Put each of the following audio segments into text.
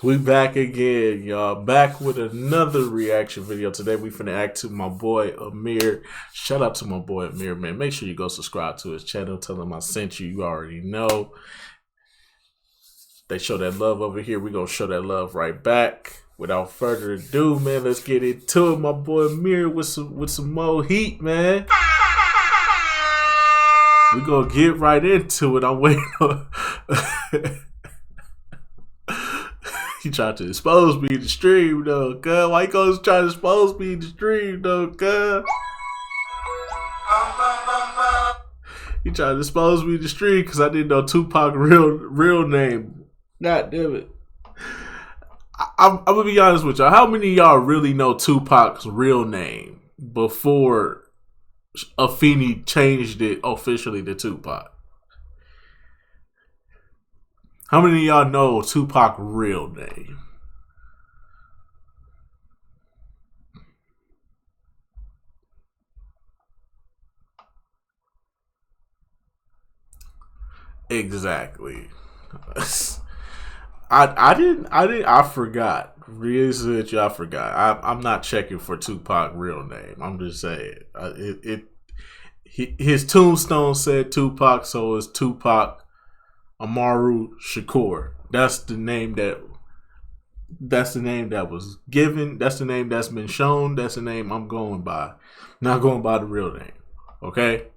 We back again, y'all. Back with another reaction video. Today we finna act to my boy Amir. Shout out to my boy Amir, man. Make sure you go subscribe to his channel. Tell him I sent you. You already know. They show that love over here. We gonna show that love right back. Without further ado, man, let's get into it. My boy Amir with some more heat, man. We gonna get right into it. I'm waiting on. He tried to expose me in the stream, though, cuz. Why you gonna try to expose me in the stream, though, cuz? He tried to expose me in the stream because I didn't know Tupac's real name. God damn it. I'm gonna be honest with y'all. How many of y'all really know Tupac's real name before Afeni changed it officially to Tupac? How many of y'all know Tupac's real name? Exactly. I forgot. Really, I forgot. I'm not checking for Tupac's real name. I'm just saying. His tombstone said Tupac, so it's Tupac Amaru Shakur. That's the name that was given. That's the name that's been shown. That's the name I'm going by. Not going by the real name. Okay?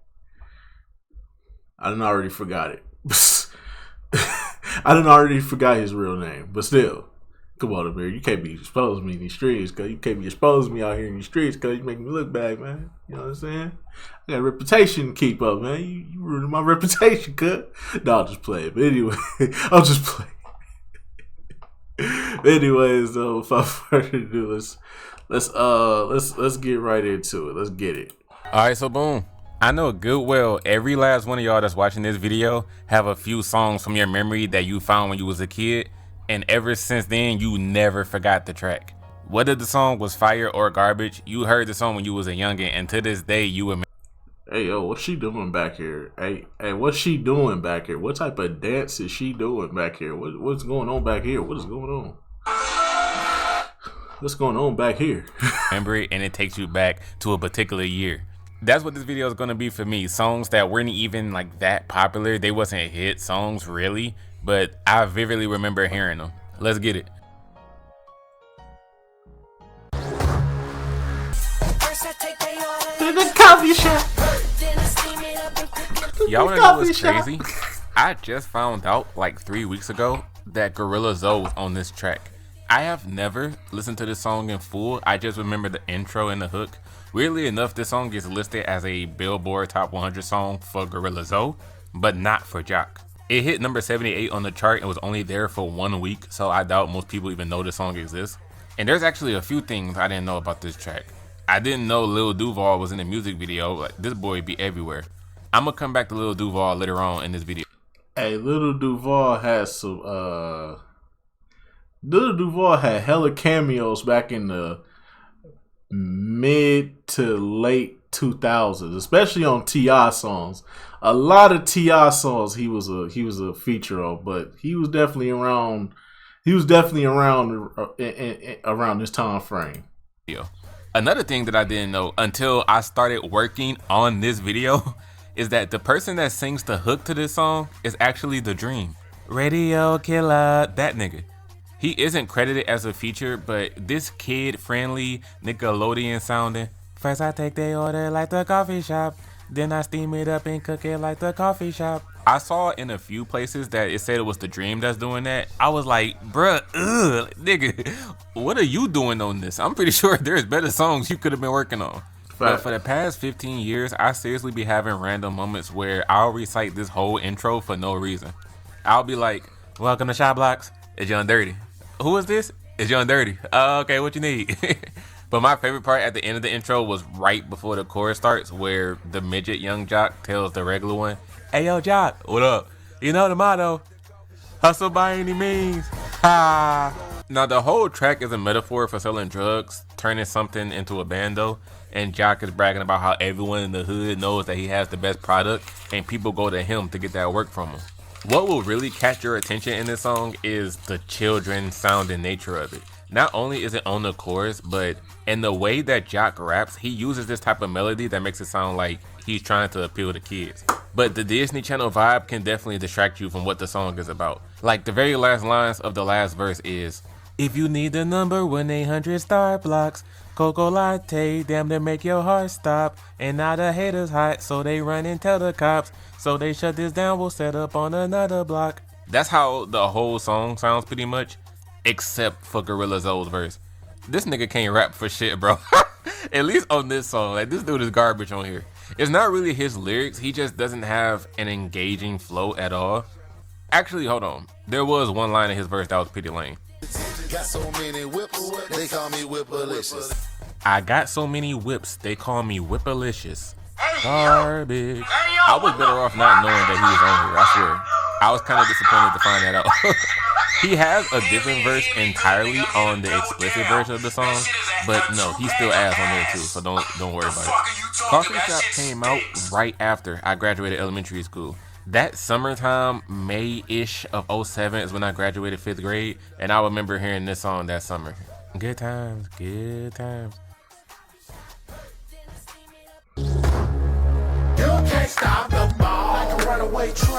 I done already forgot it. I done already forgot his real name. But still, come on, Amir. You can't be exposing me in these streets, cause you can't be exposing me out here in these streets, cause you make me look bad, man. You know what I'm saying? I got a reputation to keep up, man. You ruining my reputation, cuz. No, I'll just play it. But anyway, I'll just play it. Anyways, though, without further ado, let's get right into it. Let's get it. Alright, so boom. I know good well every last one of y'all that's watching this video have a few songs from your memory that you found when you was a kid, and ever since then you never forgot the track. Whether the song was fire or garbage, you heard the song when you was a youngin', and to this day you remember. Hey, yo, what's she doing back here? Hey, what's she doing back here? What type of dance is she doing back here? What's going on back here? What is going on? What's going on back here? Remember it, and it takes you back to a particular year. That's what this video is gonna be for me. Songs that weren't even like that popular. They wasn't hit songs really, but I vividly remember hearing them. Let's get it. The coffee shop. Y'all wanna know what's crazy? I just found out like 3 weeks ago that Gorilla Zoe was on this track. I have never listened to this song in full. I just remember the intro and the hook. Weirdly enough, this song gets listed as a Billboard Top 100 song for Gorilla Zoe, but not for Jock. It hit number 78 on the chart and was only there for 1 week, so I doubt most people even know this song exists. And there's actually a few things I didn't know about this track. I didn't know Lil Duval was in the music video. Like, this boy be everywhere. I'm gonna come back to Lil Duval later on in this video. Hey, Lil Duval has some Lil Duval had hella cameos back in the mid to late 2000s, especially on T.I. songs. A lot of T.I. songs he was a feature on, but he was definitely around. He was definitely around around this time frame. Another thing that I didn't know until I started working on this video is that the person that sings the hook to this song is actually The Dream. Radio Killer, that nigga. He isn't credited as a feature, but this kid-friendly, Nickelodeon sounding, first I take the order like the coffee shop, then I steam it up and cook it like the coffee shop. I saw in a few places that it said it was The Dream that's doing that. I was like, bruh, nigga, what are you doing on this? I'm pretty sure there's better songs you could have been working on. But for the past 15 years, I seriously be having random moments where I'll recite this whole intro for no reason. I'll be like, welcome to Shop Blocks, it's Young Dirty. Who is this? It's Young Dirty. Okay, what you need? But my favorite part at the end of the intro was right before the chorus starts, where the midget Young Jock tells the regular one, hey yo Jock, what up? You know the motto, hustle by any means. Ha! Now the whole track is a metaphor for selling drugs, turning something into a bando, and Jock is bragging about how everyone in the hood knows that he has the best product and people go to him to get that work from him. What will really catch your attention in this song is the children sounding nature of it. Not only is it on the chorus, but in the way that Jock raps, he uses this type of melody that makes it sound like he's trying to appeal to kids. But the Disney Channel vibe can definitely distract you from what the song is about. Like the very last lines of the last verse is, if you need the number 1-800 Starbucks, Cocoa Latte, damn they make your heart stop. And now the haters hot, so they run and tell the cops. So they shut this down, we'll set up on another block. That's how the whole song sounds pretty much, except for Gorilla Zoe's verse. This nigga can't rap for shit, bro. At least on this song, like this dude is garbage on here. It's not really his lyrics, he just doesn't have an engaging flow at all. Actually, hold on. There was one line in his verse that was pretty lame. Got so many whips, they call me Whipalicious. I got so many whips, they call me Whipalicious. Garbage. I was better off not knowing that he was on here, I swear. I was kind of disappointed to find that out. He has a different verse entirely on the explicit version of the song, but no, he's still ass on there too, so don't worry about it. Coffee Shop came out right after I graduated elementary school. That summertime, May-ish of 07 is when I graduated 5th grade, and I remember hearing this song that summer. Good times, good times. You can't stop the ball like a runaway train.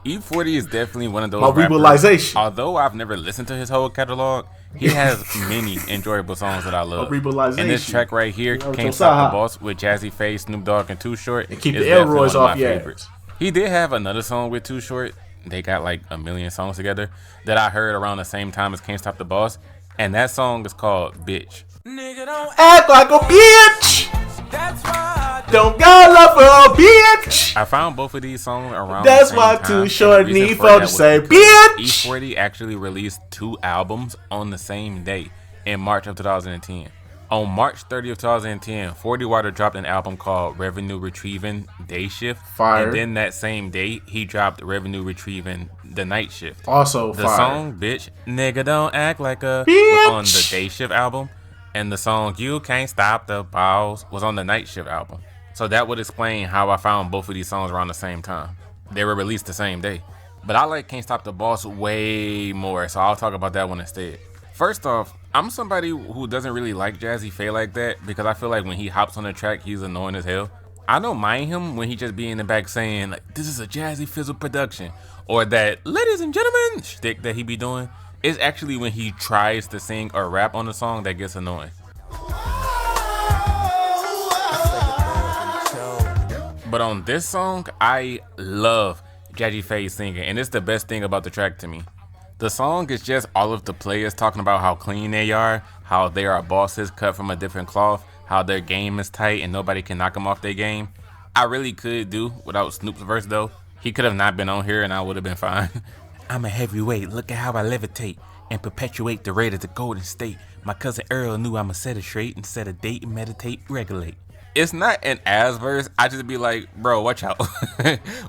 E40 is definitely one of those My rappers. rebelization. Although I've never listened to his whole catalog, he has many enjoyable songs that I love. And this track right here, Can't Stop the Boss, with Jazzy Faye, Snoop Dogg, and Too Short, and keep is the Elroys off your favorites. He did have another song with Too Short. They got like a million songs together that I heard around the same time as Can't Stop the Boss, and that song is called Bitch. Nigga don't act like a bitch. That's why don't got love for a bitch. I found both of these songs around That's the same why time, Too Short need for to say bitch. E40 actually released 2 albums on the same day in March of 2010. On March 30th, 2010, 40 Water dropped an album called Revenue Retrieving Day Shift. Fire. And then that same day, he dropped Revenue Retrieving The Night Shift. Also the fire. Song Bitch, Nigga Don't Act Like a bitch was on the Day Shift album. And the song You Can't Stop the Balls was on the Night Shift album. So that would explain how I found both of these songs around the same time. They were released the same day. But I like Can't Stop the Boss way more, so I'll talk about that one instead. First off, I'm somebody who doesn't really like Jazzy Faye like that because I feel like when he hops on the track, he's annoying as hell. I don't mind him when he just be in the back saying, like, this is a Jazzy Fizzle production, or that ladies and gentlemen shtick that he be doing. It's actually when he tries to sing or rap on the song that gets annoying. But on this song, I love Jazzy Faye singing, and it's the best thing about the track to me. The song is just all of the players talking about how clean they are, how they are bosses cut from a different cloth, how their game is tight and nobody can knock them off their game. I really could do without Snoop's verse though. He could have not been on here and I would have been fine. I'm a heavyweight, look at how I levitate and perpetuate the rate of the Golden State. My cousin Earl knew I'ma set it straight and set a date and meditate, regulate. It's not an ass verse, I just be like, bro, watch out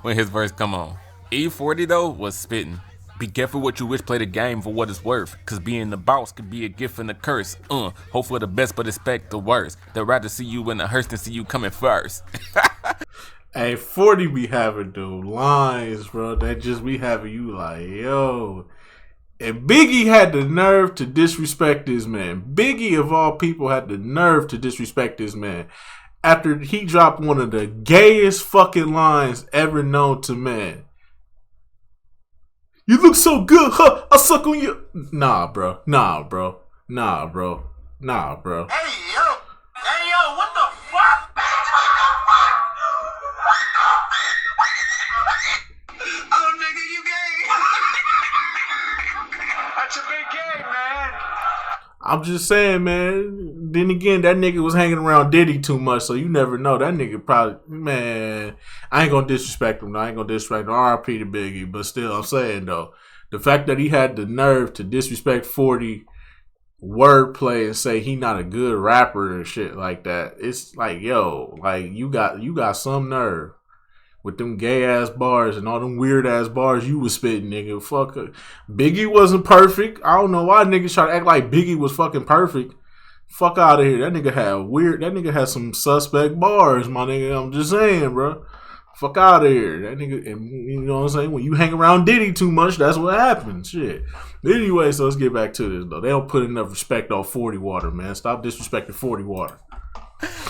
when his verse come on. E40 though was spitting. Be careful what you wish, play the game for what it's worth. Cause being the boss could be a gift and a curse. Hope for the best but expect the worst. They'd rather see you in a hearse than see you coming first. Hey, 40 be having dude lines, bro, that just be having you like, yo. And Biggie had the nerve to disrespect this man. Biggie, of all people, had the nerve to disrespect this man. After he dropped one of the gayest fucking lines ever known to man. You look so good, huh? I suck on you. Nah, bro. Nah, bro. Nah, bro. Nah, bro. Hey, yo, what the fuck? Oh, nigga, you gay. That's a big game, man. I'm just saying, man. Then again, that nigga was hanging around Diddy too much, so you never know. That nigga probably, man, I ain't gonna disrespect him. I ain't gonna disrespect him. R.I.P. to Biggie, but still, I'm saying though, the fact that he had the nerve to disrespect 40 wordplay and say he not a good rapper and shit like that, it's like, yo, like you got some nerve with them gay ass bars and all them weird ass bars you was spitting, nigga. Fuck, Biggie wasn't perfect. I don't know why niggas try to act like Biggie was fucking perfect. Fuck out of here. That nigga had some suspect bars, my nigga. I'm just saying, bro. Fuck out of here. That nigga, and you know what I'm saying? When you hang around Diddy too much, that's what happens. Shit. Anyway, so let's get back to this, though. They don't put enough respect on 40 Water, man. Stop disrespecting 40 Water.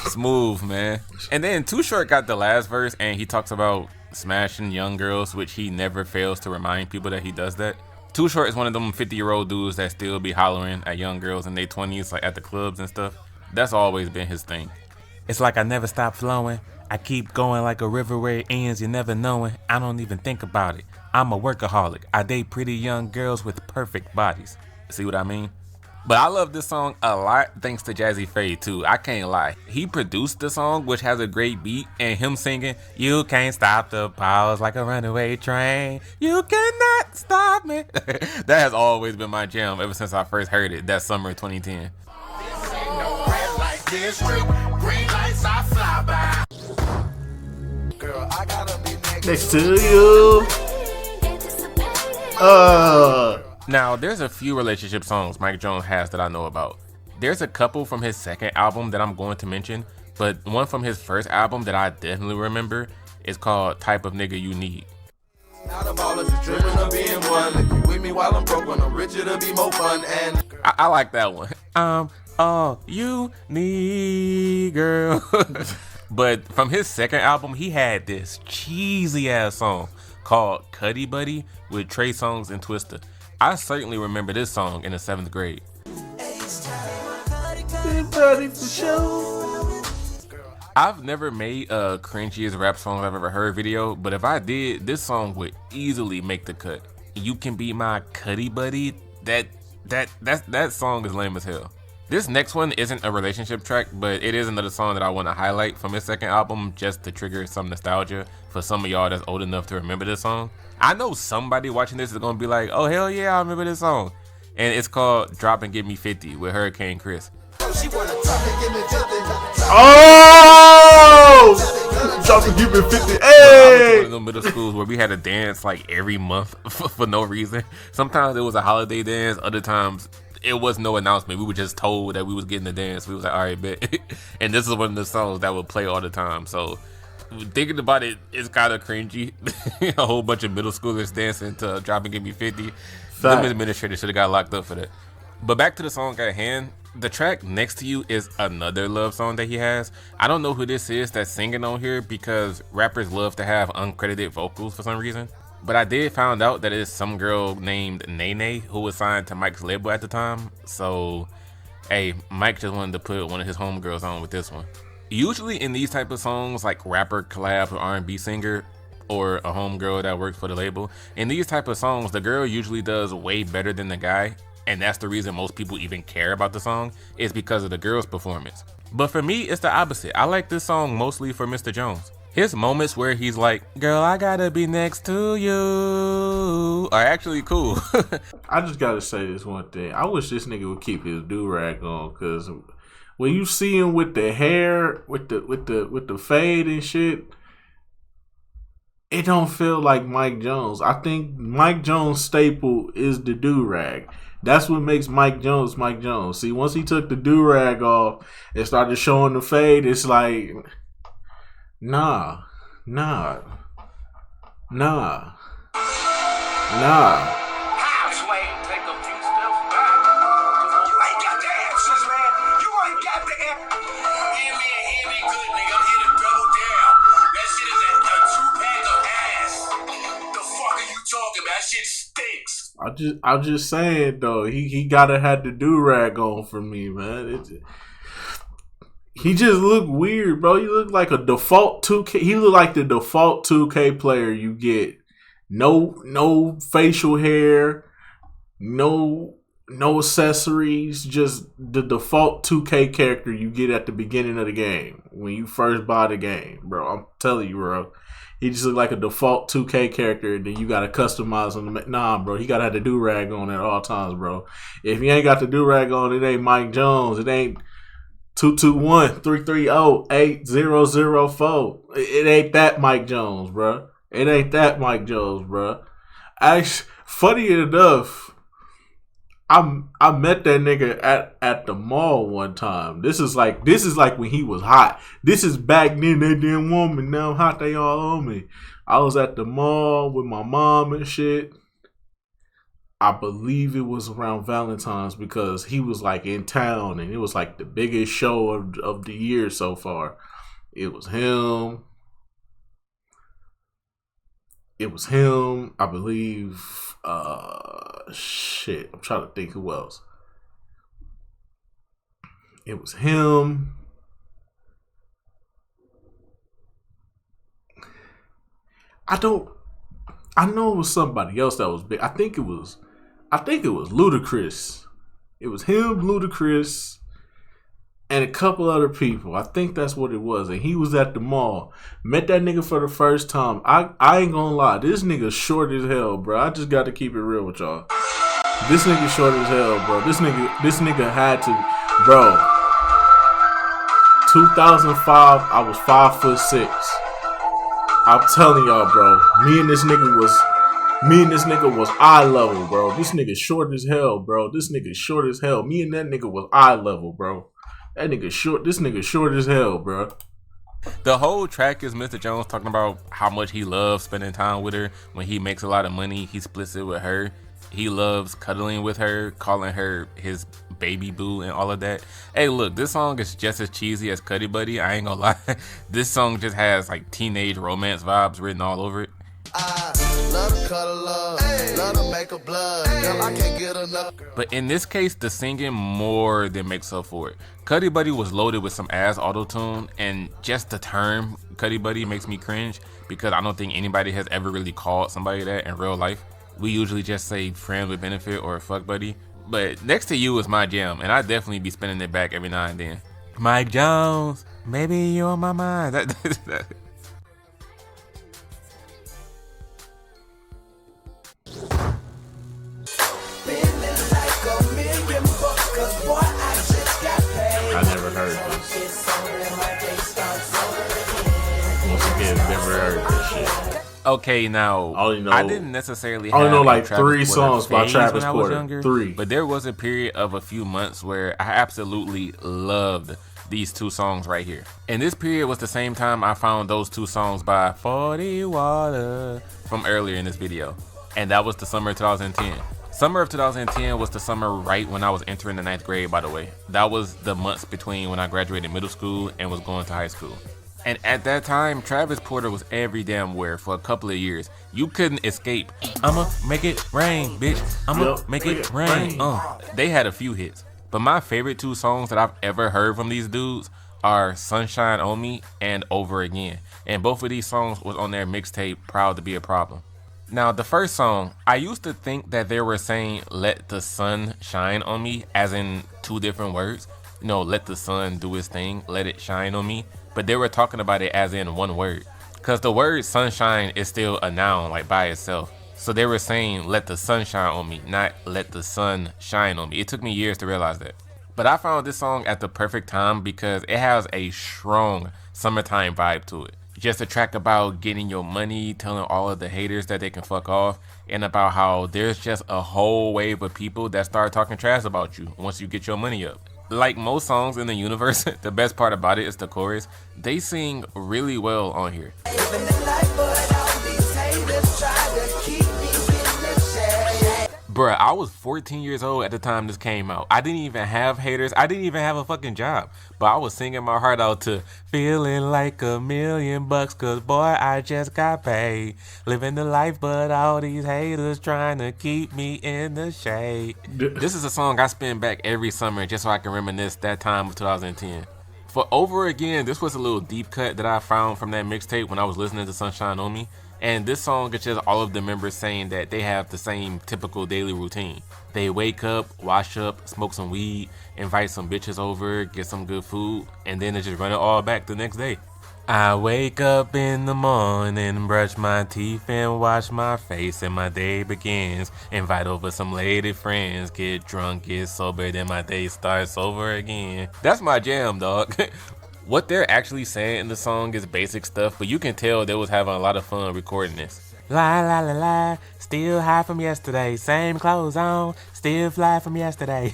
Smooth, man. And then Too Short got the last verse, and he talks about smashing young girls, which he never fails to remind people that he does that. Too Short is one of them 50-year-old dudes that still be hollering at young girls in their 20s, like at the clubs and stuff. That's always been his thing. It's like I never stop flowing. I keep going like a river where it ends, you never knowing. I don't even think about it. I'm a workaholic. I date pretty young girls with perfect bodies. See what I mean? But I love this song a lot thanks to Jazzy Faye too. I can't lie. He produced the song, which has a great beat, and him singing, "You can't stop the pause like a runaway train. You cannot stop me." That has always been my jam ever since I first heard it that summer of 2010. Next to you. Now, there's a few relationship songs Mike Jones has that I know about. There's a couple from his second album that I'm going to mention, but one from his first album that I definitely remember is called Type of Nigga You Need. I like that one. All you need, girl. But from his second album, he had this cheesy ass song called Cuddy Buddy with Trey Songz and Twista. I certainly remember this song in the 7th grade. I've never made a cringiest rap song I've ever heard video, but if I did, this song would easily make the cut. You Can Be My Cuddy Buddy. That song is lame as hell. This next one isn't a relationship track, but it is another song that I want to highlight from his second album just to trigger some nostalgia for some of y'all that's old enough to remember this song. I know somebody watching this is going to be like, oh, hell yeah, I remember this song. And it's called Drop and Give Me 50 with Hurricane Chris. Oh! Drop and Give Me 50. Hey! I went to one of those middle schools where we had to dance like every month for no reason. Sometimes it was a holiday dance, other times it was no announcement. We were just told that we was getting the dance. We was like, all right, bet. And this is one of the songs that would play all the time. So thinking about it, it's kind of cringy. A whole bunch of middle schoolers dancing to Drop and Give Me 50. Them administrators should have got locked up for that. But back to the song at hand. The track Next to You is another love song that he has. I don't know who this is that's singing on here because rappers love to have uncredited vocals for some reason. But I did find out that it's some girl named Nene who was signed to Mike's label at the time. So, hey, Mike just wanted to put one of his homegirls on with this one. Usually in these type of songs, like rapper collab with R&B singer or a homegirl that works for the label, in these type of songs, the girl usually does way better than the guy. And that's the reason most people even care about the song, is because of the girl's performance. But for me, it's the opposite. I like this song mostly for Mr. Jones. His moments where he's like, girl, I gotta be next to you, are actually cool. I just gotta say this one thing. I wish this nigga would keep his do-rag on, cause when you see him with the hair, with the fade and shit, it don't feel like Mike Jones. I think Mike Jones' staple is the do-rag. That's what makes Mike Jones Mike Jones. See, once he took the do-rag off and started showing the fade, it's like, nah. How, Sway? Take a few steps back. You ain't got the answers, man. You ain't got the answers. Hear me good, nigga. I'm here to double down. That shit is a 2-pack of ass. The fuck are you talking about? That shit stinks. I'm just saying though, he gotta have the do-rag on for me, man. He just looked weird, bro. He looked like a default 2K. He looked like the default 2K player you get. No facial hair, no accessories, just the default 2K character you get at the beginning of the game when you first buy the game, bro. I'm telling you, bro. He just looked like a default 2K character, and then you gotta customize on the. Nah, bro. He gotta have the do-rag on at all times, bro. If you ain't got the do-rag on, it ain't Mike Jones. It ain't 221-330-8004. It ain't that Mike Jones, bro. It ain't that Mike Jones, bro. Actually, funny enough, I met that nigga at the mall one time. This is like when he was hot. This is back then. They didn't want me. Now I'm hot. They all on me. I was at the mall with my mom and shit. I believe it was around Valentine's because he was like in town and it was like the biggest show of the year so far. It was him. I believe. Shit. I'm trying to think who else. It was him. I know it was somebody else that was big. I think it was Ludacris. It was him, Ludacris, and a couple other people. I think that's what it was. And he was at the mall. Met that nigga for the first time. I ain't gonna lie. This nigga short as hell, bro. I just got to keep it real with y'all. This nigga short as hell, bro. This nigga had to, bro. 2005, I was 5'6". I'm telling y'all, bro. Me and this nigga was eye level, bro. This nigga short as hell, bro. This nigga short as hell. Me and that nigga was eye level, bro. That nigga short. This nigga short as hell, bro. The whole track is Mr. Jones talking about how much he loves spending time with her. When he makes a lot of money, he splits it with her. He loves cuddling with her, calling her his baby boo and all of that. Hey, look, this song is just as cheesy as Cuddy Buddy. I ain't gonna lie. This song just has like teenage romance vibes written all over it. I love to cuddle up, love to make a blood. Girl, I can't get enough. But in this case, the singing more than makes up for it. Cuddy Buddy was loaded with some ass auto-tune, and just the term Cuddy Buddy makes me cringe because I don't think anybody has ever really called somebody that in real life. We usually just say friend with benefit or fuck buddy. But Next to You is my jam, and I definitely be spinning it back every now and then. Mike Jones, maybe you're on my mind. I never heard this. Once again, never heard this shit. Okay, now I didn't necessarily have like Travis 3 Porter songs by phase Travis when I was Porter. younger, 3. But there was a period of a few months where I absolutely loved these 2 songs right here. And this period was the same time I found those 2 songs by 40 Water from earlier in this video. And that was the summer of 2010. Summer of 2010 was the summer right when I was entering the 9th grade, by the way. That was the months between when I graduated middle school and was going to high school. And at that time, Travis Porter was every damn where for a couple of years. You couldn't escape. I'ma make it rain, bitch. I'ma make it rain. They had a few hits. But my favorite 2 songs that I've ever heard from these dudes are Sunshine on Me and Over Again. And both of these songs was on their mixtape, Proud to Be a Problem. Now, the first song, I used to think that they were saying let the sun shine on me, as in 2 different words. You know, let the sun do its thing, let it shine on me. But they were talking about it as in 1 word. Because the word sunshine is still a noun, like by itself. So they were saying let the sun shine on me, not let the sun shine on me. It took me years to realize that. But I found this song at the perfect time because it has a strong summertime vibe to it. Just a track about getting your money, telling all of the haters that they can fuck off, and about how there's just a whole wave of people that start talking trash about you once you get your money up. Like most songs in the universe, the best part about it is the chorus. They sing really well on here. Bruh, I was 14 years old at the time this came out. I didn't even have haters. I didn't even have a fucking job. But I was singing my heart out to feeling like $1,000,000 cause boy, I just got paid. Living the life, but all these haters trying to keep me in the shade. This is a song I spin back every summer just so I can reminisce that time of 2010. For Over Again, this was a little deep cut that I found from that mixtape when I was listening to Sunshine on Me. And this song is just all of the members saying that they have the same typical daily routine. They wake up, wash up, smoke some weed, invite some bitches over, get some good food, and then they just run it all back the next day. I wake up in the morning, brush my teeth and wash my face, and my day begins. Invite over some lady friends, get drunk, get sober, then my day starts over again. That's my jam, dog. What they're actually saying in the song is basic stuff, but you can tell they was having a lot of fun recording this. La la la la, still high from yesterday. Same clothes on, still fly from yesterday.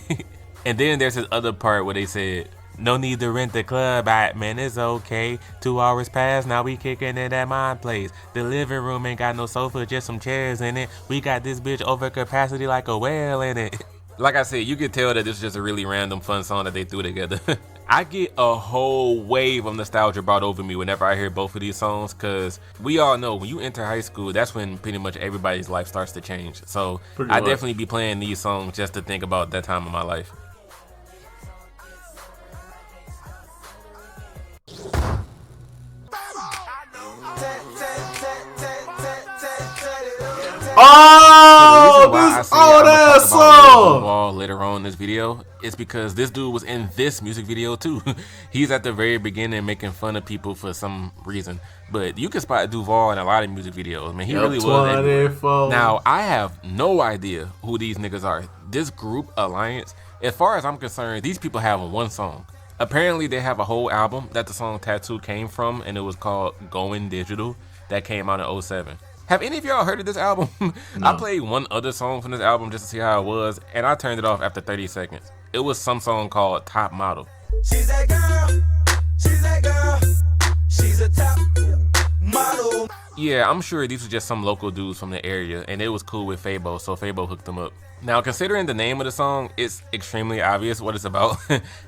And then there's this other part where they said, no need to rent the club out, man, it's okay. 2 hours passed, now we kicking it at my place. The living room ain't got no sofa, just some chairs in it. We got this bitch over capacity like a whale in it. Like I said, you can tell that this is just a really random fun song that they threw together. I get a whole wave of nostalgia brought over me whenever I hear both of these songs, because we all know when you enter high school, that's when pretty much everybody's life starts to change. So I definitely be playing these songs just to think about that time of my life. Oh, this old ass song. Wall later on in this video is because this dude was in this music video too. He's at the very beginning making fun of people for some reason, but you can spot Duval in a lot of music videos. Man, he really was everywhere. Now I have no idea who these niggas are. This group Alliance, as far as I'm concerned, these people have one song. Apparently they have a whole album that the song Tattoo came from, and it was called Going Digital, that came out in 07. Have any of y'all heard of this album? No. I played one other song from this album just to see how it was, and I turned it off after 30 seconds. It was some song called Top Model. She's that girl, she's that girl, she's a top model. Yeah, I'm sure these were just some local dudes from the area, and it was cool with Fabo, so Fabo hooked them up. Now, considering the name of the song, it's extremely obvious what it's about,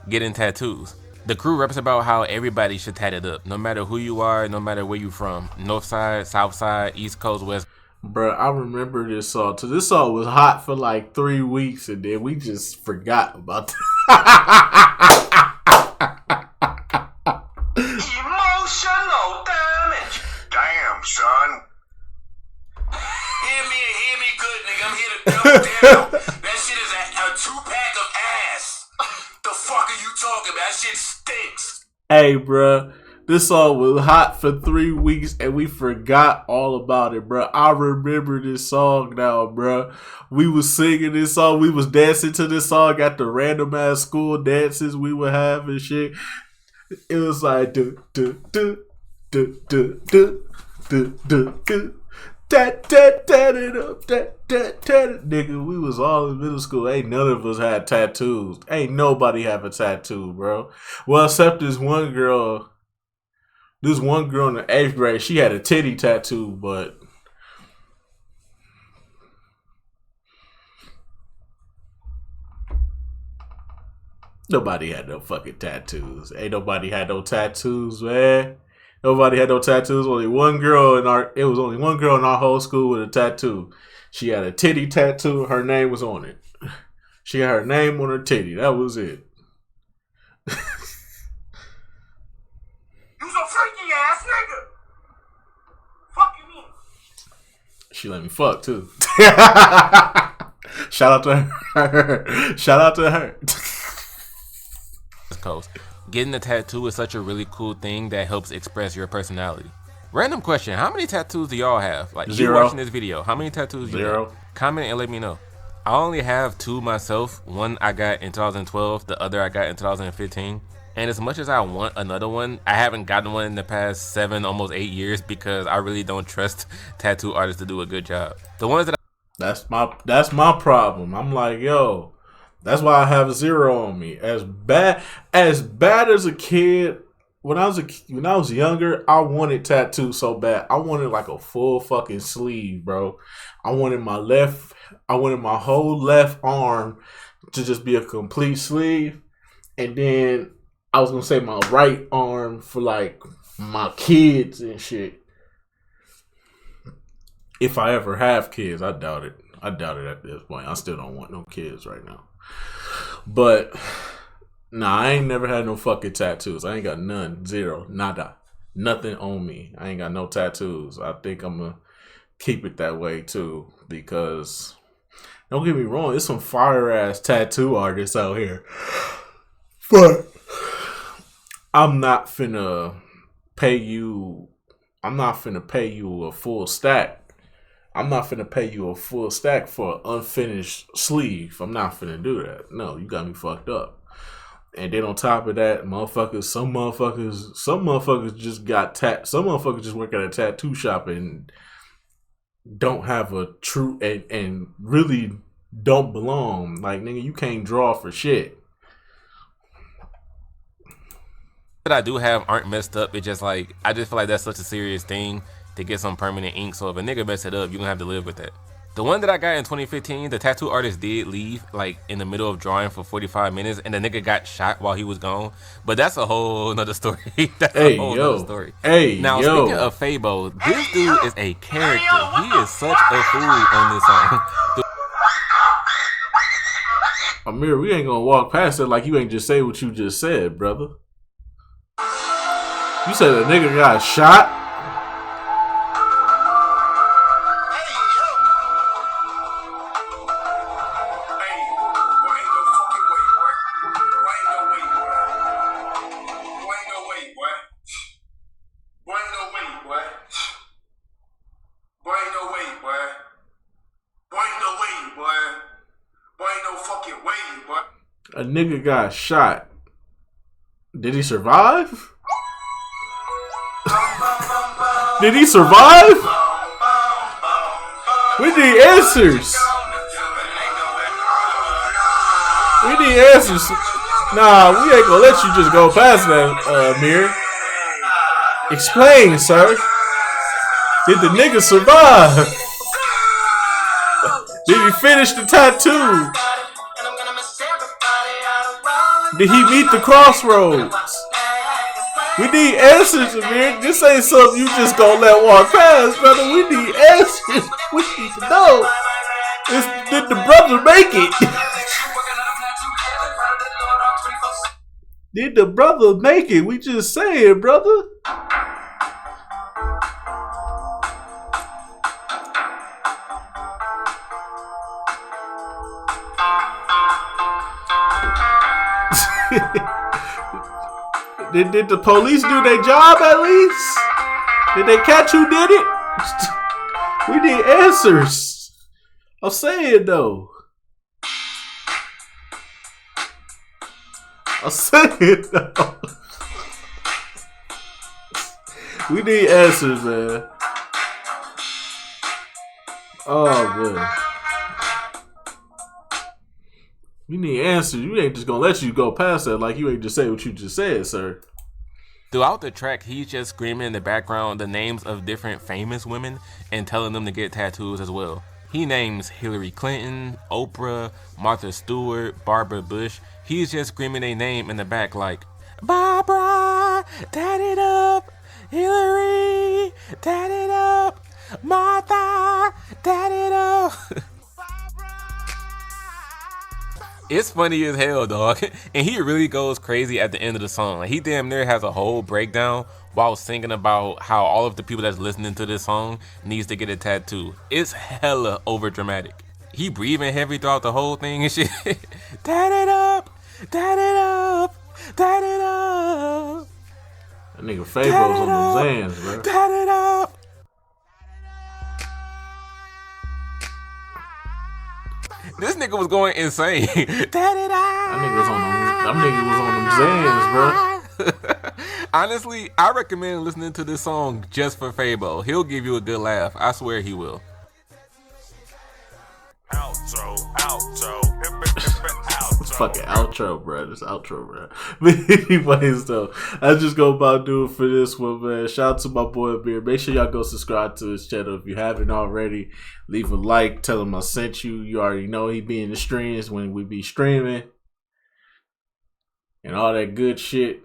getting tattoos. The crew reps about how everybody should tat it up, no matter who you are, no matter where you from. North side, south side, east coast, west. Bruh, I remember this song. So this song was hot for like 3 weeks, and then we just forgot about that. Emotional damage. Damn, son. Hear me good, nigga. I'm here to double down. That shit is a 2-pack of ass. The fuck are you talking about? That shit stinks. Hey, bruh. This song was hot for 3 weeks, and we forgot all about it, bruh. I remember this song now, bruh. We was singing this song. We was dancing to this song at the random ass school dances we would have and shit. It was like do do do do do do do do do. Tat it up, tat it. Nigga, we was all in middle school. Ain't none of us had tattoos. Ain't nobody have a tattoo, bro. Well, except this one girl. This one girl in the 8th grade, she had a titty tattoo, but nobody had no fucking tattoos. Ain't nobody had no tattoos, man. Nobody had no tattoos. Only one girl in our whole school with a tattoo. She had a titty tattoo. Her name was on it. She had her name on her titty. That was it. You's a freaky ass nigga. Fuck you mean? She let me fuck too. Shout out to her. Shout out to her. Coast. Getting a tattoo is such a really cool thing that helps express your personality. Random question: how many tattoos do y'all have? Like, 0. You watching this video, how many tattoos do you 0. have? Comment and let me know. I only have 2 myself. One I got in 2012, the other I got in 2015. And as much as I want another one, I haven't gotten one in the past 7, almost 8 years because I really don't trust tattoo artists to do a good job. The ones that That's my problem. I'm like, yo, that's why I have 0 on me. As bad as a kid, when I was younger, I wanted tattoos so bad. I wanted like a full fucking sleeve, bro. I wanted my whole left arm to just be a complete sleeve, and then I was gonna say my right arm for like my kids and shit. If I ever have kids, I doubt it. I doubt it at this point. I still don't want no kids right now. But nah, I ain't never had no fucking tattoos. I ain't got none. 0. Nada. Nothing on me. I ain't got no tattoos. I think I'm gonna keep it that way too, because don't get me wrong, there's some fire ass tattoo artists out here. But I'm not finna pay you a full stack. I'm not finna pay you a full stack for an unfinished sleeve. I'm not finna do that. No, you got me fucked up. And then on top of that, some motherfuckers just work at a tattoo shop and don't have a true and really don't belong. Like, nigga, you can't draw for shit. That I do have aren't messed up. It's just like, I just feel like that's such a serious thing to get some permanent ink. So if a nigga mess it up, you're gonna have to live with that. The one that I got in 2015, the tattoo artist did leave like in the middle of drawing for 45 minutes and the nigga got shot while he was gone. But that's a whole nother story. That's a whole nother story. Now, speaking of Fabo, this dude is a character. He is such a fool on this song. Amir, we ain't gonna walk past it like you ain't just say what you just said, brother. You said a nigga got shot? A nigga got shot. Did he survive? Did he survive? We need answers. We need answers. Nah, we ain't gonna let you just go past that, Amir. Explain, sir. Did the nigga survive? Did he finish the tattoo? Did he meet the crossroads? We need answers, Amir. This ain't something you just gonna let walk past, brother. We need answers. We need to know. Did the brother make it? Did the brother make it? We just saying, brother. Did the police do their job at least? Did they catch who did it? We need answers. I'm saying though. We need answers, man. Oh man. We need answers. You ain't just gonna let you go past that like you ain't just say what you just said, sir. Throughout the track, he's just screaming in the background the names of different famous women and telling them to get tattoos as well. He names Hillary Clinton, Oprah, Martha Stewart, Barbara Bush. He's just screaming their name in the back like, Barbara, tat it up. Hillary, tat it up. Martha, tat it up. It's funny as hell, dog. And he really goes crazy at the end of the song. Like, he damn near has a whole breakdown while singing about how all of the people that's listening to this song needs to get a tattoo. It's hella over dramatic. He breathing heavy throughout the whole thing and shit. Tat it up, tat it up, tat it up. That nigga Fabo's on them Zans, bro. Tat it up. This nigga was going insane. That nigga was on them Zans, bro. Honestly, I recommend listening to this song just for Fabo. He'll give you a good laugh. I swear he will. Outro. Fucking outro, bro. This outro, bro. But anyways, though, I just go about doing for this one, man. Shout out to my boy Amir. Make sure y'all go subscribe to his channel if you haven't already. Leave a like. Tell him I sent you. You already know he be in the streams when we be streaming and all that good shit.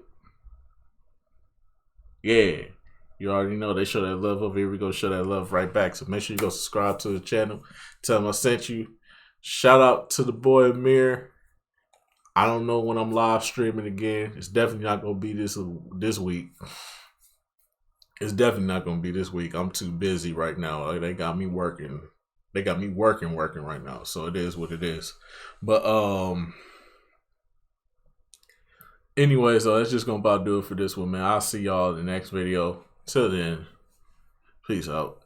Yeah, you already know they show that love over here. We gonna show that love right back. So make sure you go subscribe to the channel. Tell him I sent you. Shout out to the boy Amir. I don't know when I'm live streaming again. It's definitely not gonna be this week. It's definitely not gonna be this week. I'm too busy right now. Like, they got me working. They got me working right now. So it is what it is. But anyways, that's just gonna about do it for this one, man. I'll see y'all in the next video. Till then, peace out.